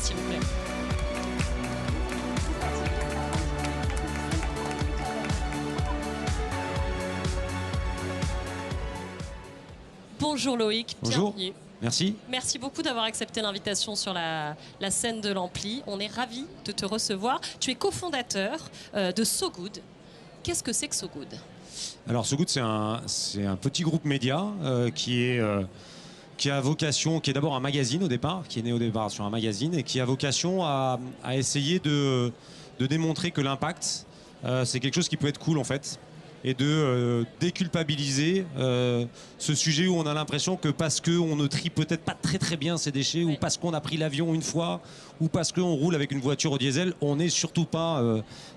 s'il vous plaît. Bonjour Loïc, Bonjour. bienvenue. Merci. Merci beaucoup d'avoir accepté l'invitation sur la scène de l'Ampli. On est ravis de te recevoir. Tu es cofondateur de So Good. Qu'est-ce que c'est que So Good? Alors So Good, c'est un petit groupe média qui a vocation, qui est d'abord un magazine au départ, qui est né au départ sur un magazine et qui a vocation à essayer de démontrer que l'impact, c'est quelque chose qui peut être cool en fait, et de déculpabiliser ce sujet où on a l'impression que parce qu'on ne trie peut-être pas très très bien ses déchets, ou parce qu'on a pris l'avion une fois, ou parce qu'on roule avec une voiture au diesel, on n'est surtout pas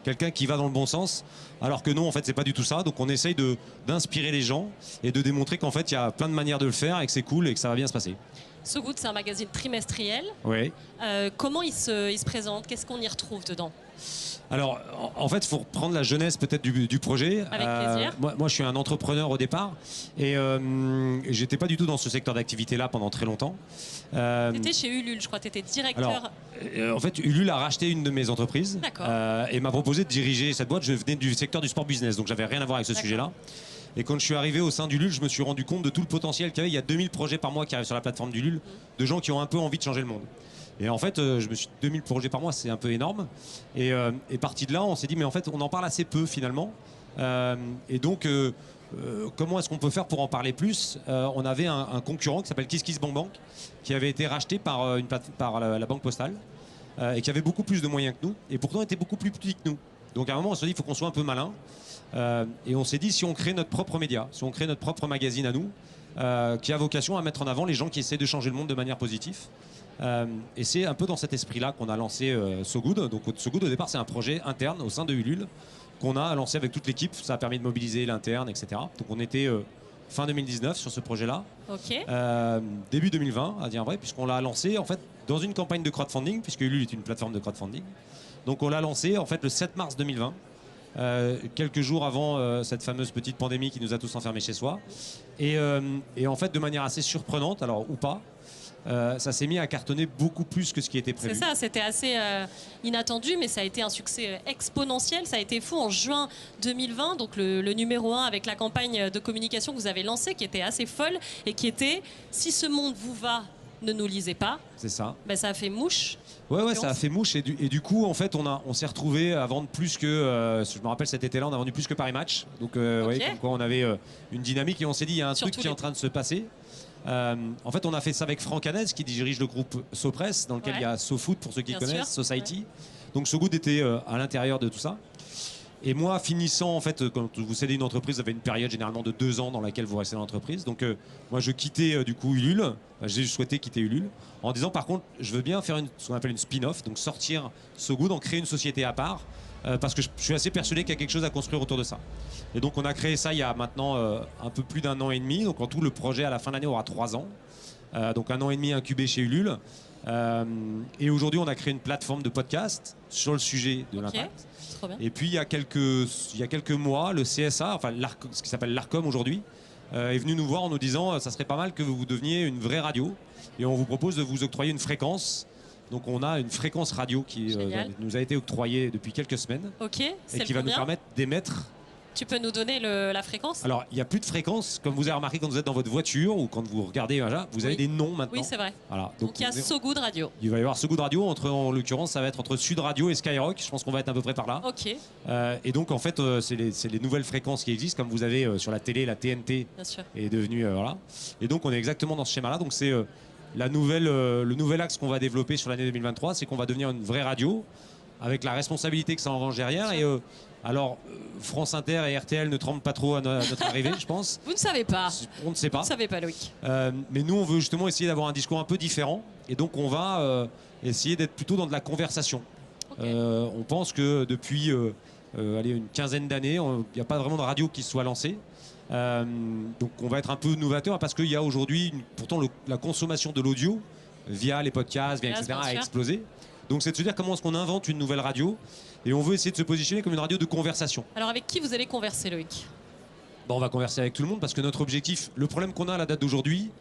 quelqu'un qui va dans le bon sens. Alors que non, en fait, c'est pas du tout ça. Donc on essaye d'inspirer les gens et de démontrer qu'en fait, il y a plein de manières de le faire et que c'est cool et que ça va bien se passer. So Good, c'est un magazine trimestriel. Oui. Comment il se présente? Qu'est-ce qu'on y retrouve dedans? Alors, en fait, il faut reprendre la jeunesse peut-être du projet. Avec plaisir. Moi, je suis un entrepreneur au départ et j'étais pas du tout dans ce secteur d'activité-là pendant très longtemps. Tu étais chez Ulule, je crois, tu étais directeur. Alors, en fait, Ulule a racheté une de mes entreprises et m'a proposé de diriger cette boîte. Je venais du secteur du sport business, donc j'avais rien à voir avec ce sujet-là. Et quand je suis arrivé au sein d'Ulule, je me suis rendu compte de tout le potentiel qu'il y avait. Il y a 2000 projets par mois qui arrivent sur la plateforme d'Ulule, de gens qui ont un peu envie de changer le monde. Et en fait, je me suis 2000 projets par mois, c'est un peu énorme. Et parti de là, on s'est dit, mais en fait, on en parle assez peu finalement. Et donc, comment est-ce qu'on peut faire pour en parler plus? On avait un concurrent qui s'appelle KissKissBankBank, qui avait été racheté par la Banque Postale et qui avait beaucoup plus de moyens que nous, et pourtant était beaucoup plus petit que nous. Donc à un moment, on s'est dit, il faut qu'on soit un peu malin. Et on s'est dit, si on crée notre propre média, si on crée notre propre magazine à nous, qui a vocation à mettre en avant les gens qui essaient de changer le monde de manière positive. Et c'est un peu dans cet esprit-là qu'on a lancé So Good. Donc So Good, au départ, c'est un projet interne au sein de Ulule qu'on a lancé avec toute l'équipe. Ça a permis de mobiliser l'interne, etc. Donc on était fin 2019 sur ce projet-là. Début 2020, à dire vrai, puisqu'on l'a lancé en fait dans une campagne de crowdfunding, puisque Ulule est une plateforme de crowdfunding. Donc on l'a lancé en fait le 7 mars 2020. Quelques jours avant cette fameuse petite pandémie qui nous a tous enfermés chez soi. Et en fait, de manière assez surprenante, alors ou pas, ça s'est mis à cartonner beaucoup plus que ce qui était prévu. C'est ça, c'était assez inattendu, mais ça a été un succès exponentiel. Ça a été fou en juin 2020, donc le numéro 1 avec la campagne de communication que vous avez lancée, qui était assez folle et qui était « Si ce monde vous va, ne nous lisez pas ». C'est ça. Ben, ça a fait mouche. Ouais, ça a fait mouche. Et du coup, en fait, on s'est retrouvé à vendre plus que. Je me rappelle cet été-là, on a vendu plus que Paris Match. Donc, ouais, comme quoi on avait une dynamique et on s'est dit, il y a un truc qui est en train de se passer. En fait, on a fait ça avec Franck Hanez, qui dirige le groupe SoPress, dans lequel il y a SoFoot, pour ceux qui connaissent, Society. Donc, So Good était à l'intérieur de tout ça. Et moi, finissant, en fait, quand vous cédez une entreprise, vous avez une période généralement de 2 ans dans laquelle vous restez dans l'entreprise. Donc, moi, je quittais du coup Ulule. J'ai souhaité quitter Ulule en disant, par contre, je veux bien faire ce qu'on appelle une spin-off, donc sortir So Good, en créer une société à part, parce que je suis assez persuadé qu'il y a quelque chose à construire autour de ça. Et donc, on a créé ça il y a maintenant un peu plus d'1 an et demi. Donc, en tout, le projet à la fin de l'année aura 3 ans. Donc, 1 an et demi incubé chez Ulule. Et aujourd'hui, on a créé une plateforme de podcast sur le sujet de l'impact. Et puis il y a quelques mois, le CSA, enfin ce qui s'appelle l'Arcom aujourd'hui, est venu nous voir en nous disant ça serait pas mal que vous deveniez une vraie radio et on vous propose de vous octroyer une fréquence. Donc on a une fréquence radio qui nous a été octroyée depuis quelques semaines et qui va nous permettre d'émettre. Tu peux nous donner la fréquence? Alors, il n'y a plus de fréquence. Comme vous avez remarqué quand vous êtes dans votre voiture ou quand vous regardez, vous avez des noms maintenant. Oui, c'est vrai. Voilà. Donc il y a So Good Radio. Il va y avoir So Good Radio. En l'occurrence, ça va être entre Sud Radio et Skyrock. Je pense qu'on va être à peu près par là. Et donc, en fait, c'est les nouvelles fréquences qui existent. Comme vous avez sur la télé, la TNT est devenue... voilà. Et donc, on est exactement dans ce schéma-là. Donc, c'est le nouvel axe qu'on va développer sur l'année 2023. C'est qu'on va devenir une vraie radio avec la responsabilité que ça engrange derrière. Et alors, France Inter et RTL ne tremblent pas trop à notre arrivée, je pense. Vous ne savez pas. On ne sait pas. Vous ne savez pas, Loïc. Mais nous, on veut justement essayer d'avoir un discours un peu différent. Et donc, on va essayer d'être plutôt dans de la conversation. On pense que depuis une quinzaine d'années, il n'y a pas vraiment de radio qui se soit lancée. Donc, on va être un peu novateur parce qu'il y a aujourd'hui, pourtant, la consommation de l'audio via les podcasts, etc., a explosé. Donc, c'est de se dire comment est-ce qu'on invente une nouvelle radio. Et on veut essayer de se positionner comme une radio de conversation. Alors avec qui vous allez converser, Loïc? On va converser avec tout le monde parce que notre objectif, le problème qu'on a à la date d'aujourd'hui,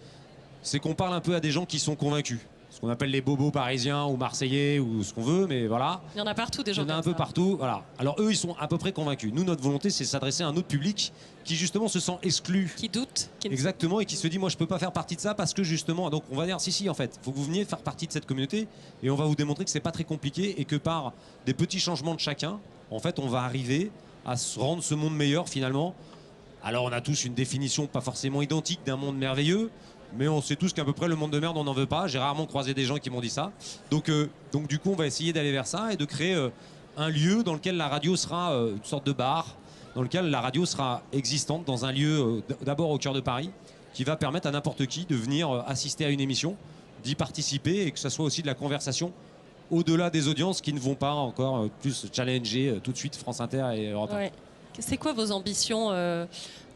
c'est qu'on parle un peu à des gens qui sont convaincus. ce qu'on appelle les bobos parisiens ou marseillais ou ce qu'on veut, mais voilà. Il y en a partout des gens. Il y en a un peu partout, voilà. Alors eux, ils sont à peu près convaincus. Nous, notre volonté, c'est de s'adresser à un autre public qui justement se sent exclu. Qui doute. Exactement, et qui se dit, moi, je peux pas faire partie de ça parce que justement, donc on va dire, si, en fait, faut que vous veniez faire partie de cette communauté et on va vous démontrer que c'est pas très compliqué et que par des petits changements de chacun, en fait, on va arriver à se rendre ce monde meilleur finalement. Alors on a tous une définition pas forcément identique d'un monde merveilleux, mais on sait tous qu'à peu près le monde de merde on n'en veut pas. J'ai rarement croisé des gens qui m'ont dit ça. Donc du coup on va essayer d'aller vers ça et de créer un lieu dans lequel la radio sera une sorte de bar, dans lequel la radio sera existante dans un lieu d'abord au cœur de Paris, qui va permettre à n'importe qui de venir assister à une émission, d'y participer et que ça soit aussi de la conversation au-delà des audiences qui ne vont pas encore plus challenger tout de suite France Inter et Europe 1. Ouais. C'est quoi vos ambitions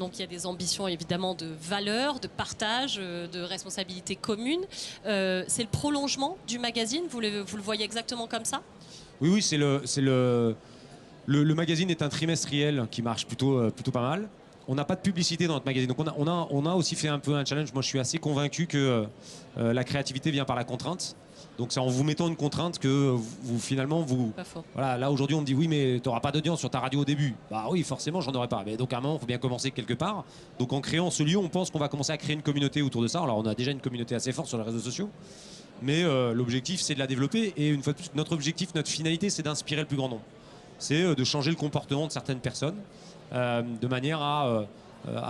Donc il y a des ambitions évidemment de valeur, de partage, de responsabilité commune. C'est le prolongement du magazine, vous le voyez exactement comme ça? Oui, le magazine est un trimestriel qui marche plutôt pas mal. On n'a pas de publicité dans notre magazine, donc on a aussi fait un peu un challenge. Moi je suis assez convaincu que la créativité vient par la contrainte. Donc c'est en vous mettant une contrainte que finalement vous... Voilà, là aujourd'hui on me dit oui mais tu n'auras pas d'audience sur ta radio au début. Bah oui forcément j'en aurai pas. Mais donc à un moment il faut bien commencer quelque part. Donc en créant ce lieu on pense qu'on va commencer à créer une communauté autour de ça. Alors on a déjà une communauté assez forte sur les réseaux sociaux. Mais l'objectif c'est de la développer. Et une fois de plus notre objectif, notre finalité c'est d'inspirer le plus grand nombre. C'est de changer le comportement de certaines personnes de manière à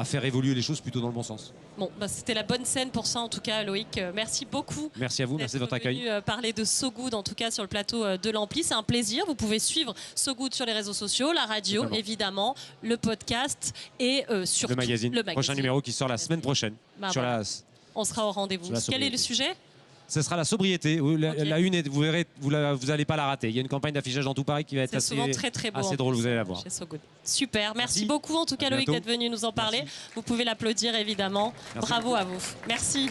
faire évoluer les choses plutôt dans le bon sens. Bon, bah, c'était la bonne scène pour ça en tout cas Loïc. Merci beaucoup. Merci à vous, merci de votre accueil. Parler de So Good en tout cas sur le plateau de l'Ampli, c'est un plaisir. Vous pouvez suivre So Good sur les réseaux sociaux, la radio évidemment, le podcast et surtout le magazine. Prochain numéro qui sort la semaine prochaine. Bah, on sera au rendez-vous. Quel est le sujet ? Ce sera la sobriété. La une, vous verrez, vous n'allez pas la rater. Il y a une campagne d'affichage dans tout Paris qui va être assez drôle, vous allez la voir. So super, merci beaucoup en tout cas Loïc d'être venu nous en parler. Vous pouvez l'applaudir évidemment. Bravo à vous. Merci.